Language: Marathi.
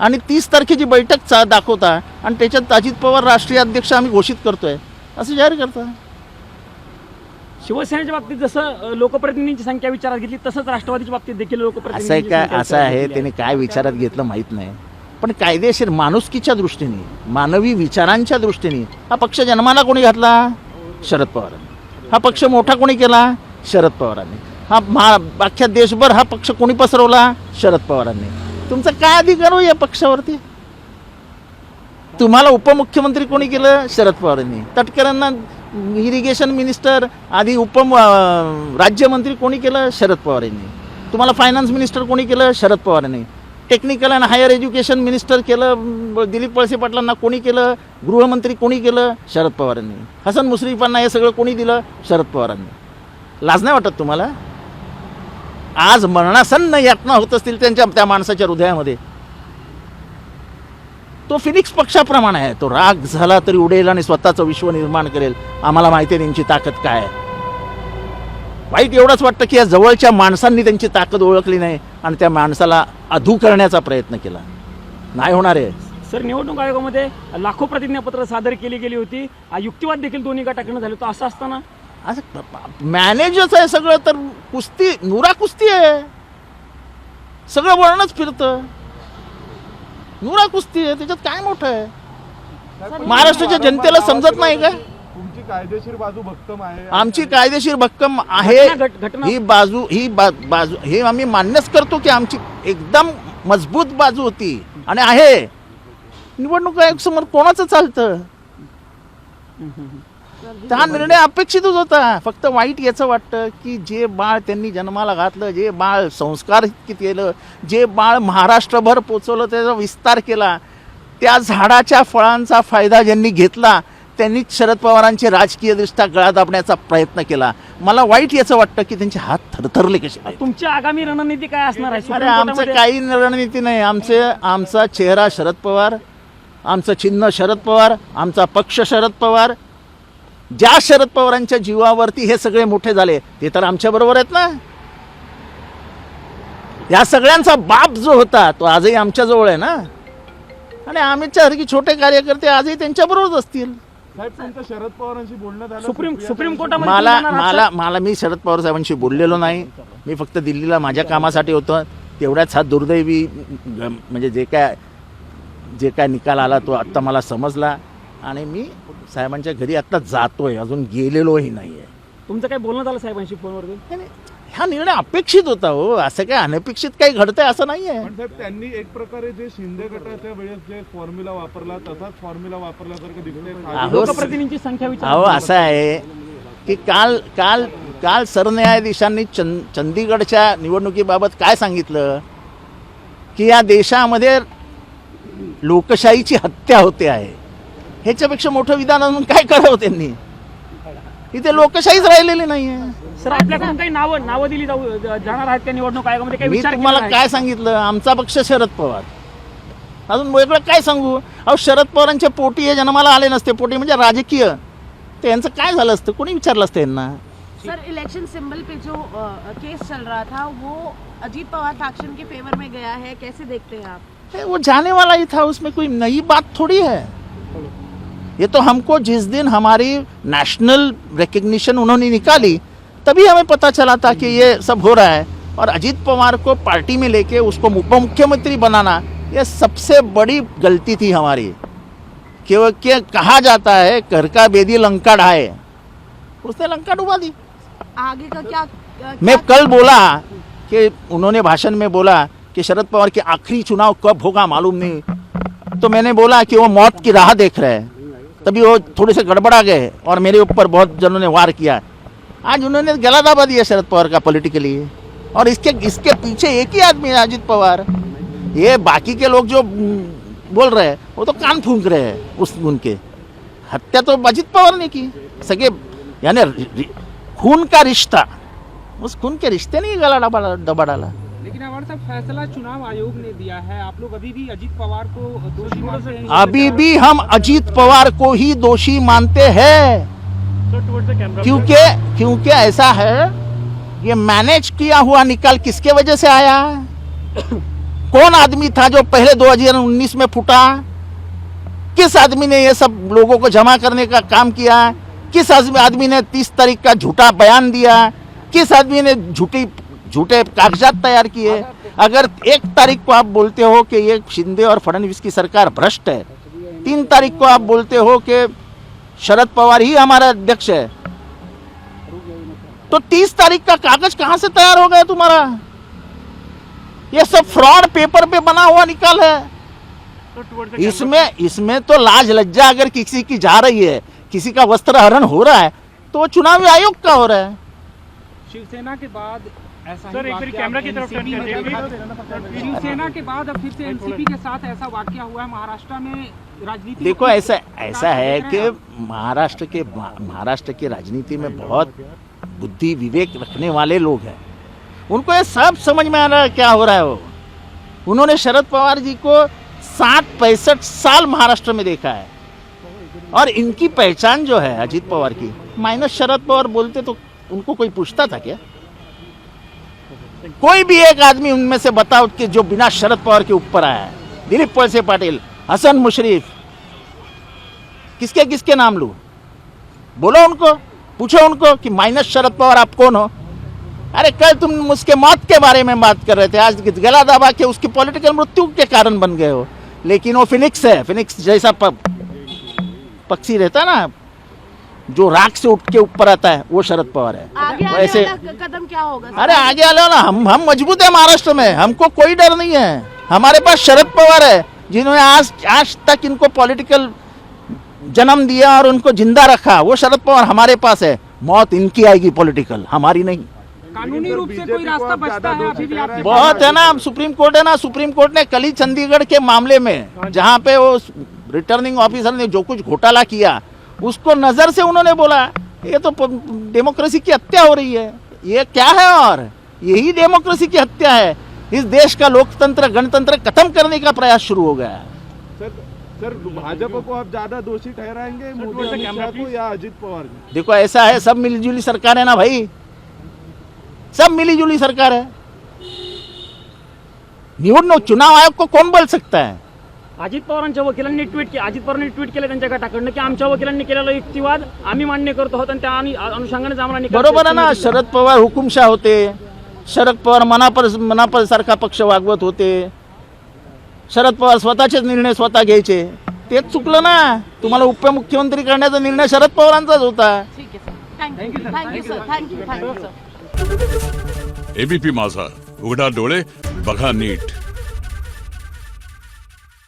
आणि 30 तारखेची बैठक दाखवता आणि त्याच्यात अजित पवार राष्ट्रीय अध्यक्ष आम्ही घोषित करतोय असं जाहीर करता. शिवसेनेच्या बाबतीत जसं लोकप्रतिनिधींची संख्या विचारात घेतली तसंच राष्ट्रवादीच्या बाबतीत देखील असं आहे लोकप्रतिनिधींची काय संख्या असं विचारात आहे घेतली त्याने काय विचारात घेतलं माहीत नाही, पण कायदेशीर माणुसकीच्या दृष्टीने मानवी विचारांच्या दृष्टीने हा पक्ष जन्माला कोणी घातला? शरद पवारांनी. हा पक्ष मोठा कोणी केला? शरद पवारांनी. हा अख्ख्या देशभर हा पक्ष कोणी पसरवला? शरद पवारांनी. तुमचा काय अधिकार हो या पक्षावरती? तुम्हाला उपमुख्यमंत्री कोणी केलं? शरद पवारांनी. तटकरांना इरिगेशन मिनिस्टर आधी राज्यमंत्री कोणी केलं? शरद पवारांनी. तुम्हाला फायनान्स मिनिस्टर कोणी केलं? शरद पवारांनी. Technical and higher education minister केलं दिलीप वळसे पाटलांना कोणी केलं? गृहमंत्री कोणी केलं? शरद पवारांनी. हसन मुश्रीफांना हे सगळं कोणी दिलं? शरद पवारांनी. लाज नाही वाटत तुम्हाला? आज मरणासन्न यातना होत असतील त्या माणसाच्या हृदयामध्ये. तो फिनिक्स पक्षाप्रमाणे आहे. तो राग झाला तरी उडेल आणि स्वतःचं विश्व निर्माण करेल. आम्हाला माहिती आहे त्यांची ताकद काय आहे. वाईट एवढंच वाटतं की या जवळच्या माणसांनी त्यांची ताकद ओळखली नाही आणि त्या माणसाला अधू करण्याचा प्रयत्न केला. नाही होणार आहे. सर, निवडणूक आयोगामध्ये लाखो प्रतिज्ञापत्र सादर केली गेली होती. युक्तिवाद देखील दोन्ही गटाकडनं झाले. तो असं असताना असं मॅनेजच आहे सगळं, तर कुस्ती नुरा कुस्ती आहे. सगळं वळणच फिरतं. नुरा कुस्ती आहे, त्याच्यात काय मोठं आहे? महाराष्ट्राच्या जनतेला समजत नाही का? तुमची कायदेशीर बाजू भक्कम आहे. आमची कायदेशीर भक्कम आहे घटना ही बाजू हे आम्ही मान्यच करतो की आमची एकदम मजबूत बाजू होती आणि आहे. निवडणूक आयोग समोर कोणाचं चालतं? हा निर्णय अपेक्षितच होता. फक्त वाईट याचं वाटतं की जे बाळ त्यांनी जन्माला घातलं, जे बाळ संस्कार केलं, जे बाळ महाराष्ट्रभर पोचवलं, त्याचा विस्तार केला, त्या झाडाच्या फळांचा फायदा ज्यांनी घेतला त्यांनी शरद पवारांचे राजकीय दृष्ट्या गळा दाबण्याचा प्रयत्न केला. मला वाईट याचं वाटतं की त्यांचे हात थरथरले कसे. तुमची आगामी रणनीती काय असणार आहे? अरे सुप्रीम आमचं कोर्टामध्ये काही रणनीती नाही. आमचा चेहरा शरद पवार, आमचं चिन्ह शरद पवार, आमचा पक्ष शरद पवार. ज्या शरद पवारांच्या जीवावरती हे सगळे मोठे झाले ते तर आमच्या बरोबर आहेत ना. या सगळ्यांचा बाप जो होता तो आजही आमच्या जवळ आहे ना. आणि आमच्यासारखी छोटे कार्यकर्ते आजही त्यांच्या बरोबरच असतील. साहेब, तुमचं शरद पवारांशी बोलणं झालं? सुप्रीम कोर्टामध्ये मला मी शरद पवार साहेबांशी बोललेलो नाही. मी फक्त दिल्लीला माझ्या कामासाठी होतो. तेवढ्याच हा दुर्दैवी म्हणजे जे काय निकाल आला तो आत्ता मला समजला आणि मी साहेबांच्या घरी आत्ता जातोय. अजून गेलेलोही नाही आहे. तुमचं काय बोलणं झालं साहेबांशी फोनवरती? हा निर्णय अपेक्षित होता हो. असं काय अनपेक्षित काही घडतंय असं नाही आहे. पण साहेब, त्यांनी एक प्रकारे जे शिंदे गटाच्या वेळेस जे फॉर्म्युला वापरला तसाच फॉर्म्युला वापरल्यासारखं दिसतंय. लोकप्रतिनिधींची संख्या अहो असं आहे की काल सरन्यायाधीशांनी चंदीगडच्या निवडणुकीबाबत काय सांगितलं की या देशामध्ये लोकशाहीची हत्या होते आहे. ह्याच्यापेक्षा मोठं विधान अजून काय करावं त्यांनी? इथे लोकशाहीच राहिलेली नाहीये. सर, आपल्याकडून काही नावं दिली जाणार आहेत त्या निवडणूक आयोगामध्ये? काही मी विचार तुम्हाला केला आहे? काय सांगितलं? आमचा पक्ष शरद पवार. अजून वेगळं काय सांगू? अहो शरद पवारांच्या पोटी हे जन्माला आले नसते. पोटी म्हणजे राजकीय. तर यांचं काय झालं असतं? कोणी विचारलं असतं यांना? सर, इलेक्शन सिंबल पे जो केस चल रहा था वो अजीत पवार फैक्शन के फेवर में गया है, कैसे देखते हैं आप? वो जाने वाला ही था. उसमें कोई नई बात थोड़ी है. ये तो हमको जिस दिन हमारी नेशनल रिकग्निशन उन्होंने निकाली तभी हमें पता चला था कि ये सब हो रहा है. और अजीत पवार को पार्टी में लेके उसको उप मुख्यमंत्री बनाना ये सबसे बड़ी गलती थी हमारी. क्योंकि कहा जाता है घर का बेदी लंका ढाए. उसने लंका डुबा दी. आगे का क्या मैं कल बोला कि उन्होंने भाषण में बोला कि शरद पवार के आखिरी चुनाव कब होगा मालूम नहीं. तो मैंने बोला कि वो मौत की राह देख रहे हैं. तभी वो थोड़े से गड़बड़ा गए और मेरे ऊपर बहुत जनों ने वार किया. आज उन्होंने गला दाबा दिया शरद पवार का पॉलिटिकली. और इसके पीछे एक ही आदमी है, अजित पवार. ये बाकी के लोग जो बोल रहे हैं वो तो कान फूंक रहे हैं. उनके हत्या तो अजित पवार ने की. सगे यानी खून का रिश्ता, उस खून के रिश्ते ने गला दबा डाला. लेकिन अवार्ड साहब, फैसला चुनाव आयोग ने दिया है. आप लोग अभी भी अजीत पवार को दोषी मानते हैं? अभी भी हम अजीत पवार को ही दोषी मानते हैं. क्योंकि ऐसा है, ये मैनेज किया हुआ निकाल किसके वजह से आया? कौन आदमी था जो पहले 2019 में फूटा? किस आदमी ने ये सब लोगों को जमा करने का काम किया? किस आदमी ने 30 तारीख का झूठा बयान दिया? किस आदमी ने झूठे कागजात तैयार किए? अगर 1 तारीख को आप बोलते हो कि ये शिंदे और फडणवीस की सरकार भ्रष्ट है, 3 तारीख को आप बोलते हो कि शरद पवार ही हमारा अध्यक्ष है, तो 30 तारीख का कागज कहां से तैयार हो गया तुम्हारा? ये सब फ्रॉड पेपर पे बना हुआ निकाल है। इसमें तो लाज लज्जा अगर किसी की जा रही है, किसी का वस्त्र हरण हो रहा है, तो वो चुनावी आयोग का हो रहा है। शिवसेना के बाद ऐसा सर, एक बार कैमरा की तरफ टर्न कर दीजिए। शिवसेना के बाद अब फिर से एनसीपी के साथ ऐसा वाकया हुआ है महाराष्ट्र में। राजनीति देखो ऐसा है कि महाराष्ट्र की राजनीति में बहुत बुद्धि विवेक रखने वाले लोग हैं, उनको ये सब समझ में आ रहा है क्या हो रहा है। वो उन्होंने शरद पवार जी को 60-65 साल महाराष्ट्र में देखा है, और इनकी पहचान जो है अजीत पवार की, माइनस शरद पवार बोलते तो उनको कोई पूछता था क्या? कोई भी एक आदमी उनमें से बताओ कि जो बिना शरद पवार के ऊपर आया है। दिलीप वळसे पाटिल, हसन मुशरीफ, किसके किसके नाम लूं? बोलो उनको, पूछो उनको कि माइनस शरद पवार आप कौन हो? अरे कल तुम उसके मौत के बारे में बात कर रहे थे, आज गला दबा के उसकी पॉलिटिकल मृत्यु के कारण बन गए हो। लेकिन वो फिनिक्स है, फिनिक्स जैसा पक्षी रहता है ना, जो राख से उठ के ऊपर आता है, वो शरद पवार है। आगे वैसे वाला कदम क्या होगा? अरे आगे वाले ना, हम मजबूत है महाराष्ट्र में, हमको कोई डर नहीं है। हमारे पास शरद पवार है, जिन्होंने आज तक इनको पॉलिटिकल जन्म दिया और उनको जिंदा रखा। वो शरद पवार हमारे पास है। मौत इनकी आएगी पॉलिटिकल, हमारी नहीं। कानूनी रूप से कोई रास्ता बचता है अभी भी आपके बहुत है ना, सुप्रीम कोर्ट है ना। सुप्रीम कोर्ट ने कल ही चंडीगढ़ के मामले में, जहां पे वो रिटर्निंग ऑफिसर ने जो कुछ घोटाला किया, उसको नजर से उन्होंने बोला ये तो डेमोक्रेसी की हत्या हो रही है। ये क्या है? और यही डेमोक्रेसी की हत्या है। इस देश का लोकतंत्र गणतंत्र खत्म करने का प्रयास शुरू हो गया है। सर भाजपा को आप ज्यादा दोषी ठहराएंगे, मोदी अमित शाह को या अजित पवार को? देखो ऐसा है, सब मिलीजुली सरकार है ना भाई, सब मिलीजुली सरकार है। निवडणूक चुनाव आयोग को कोण बोल सकता है? अजित पवारांच्या वकिलांनी ट्विट केलं, अजित पवारांनी ट्विट केलं त्यांच्या गटाकडनं की आमच्या वकिलांनी केलेला युक्तिवाद आम्ही मान्य करतो आहोत, आणि त्या अनुषंगाने आम्हाला निकाल बरोबर आहे ना। शरद पवार हुकुमशाह होते, शरद पवार मनापर सारखा पक्ष वागवत होते, शरद पवार स्वतःचेच निर्णय स्वतः घ्यायचे, तेच चुकलं ना। तुम्हाला उपमुख्यमंत्री करण्याचा निर्णय शरद पवारांचाच होता। ठीक है sir, thank you sir, thank you sir. ABP माझा, उघडा डोळे बघा नीट।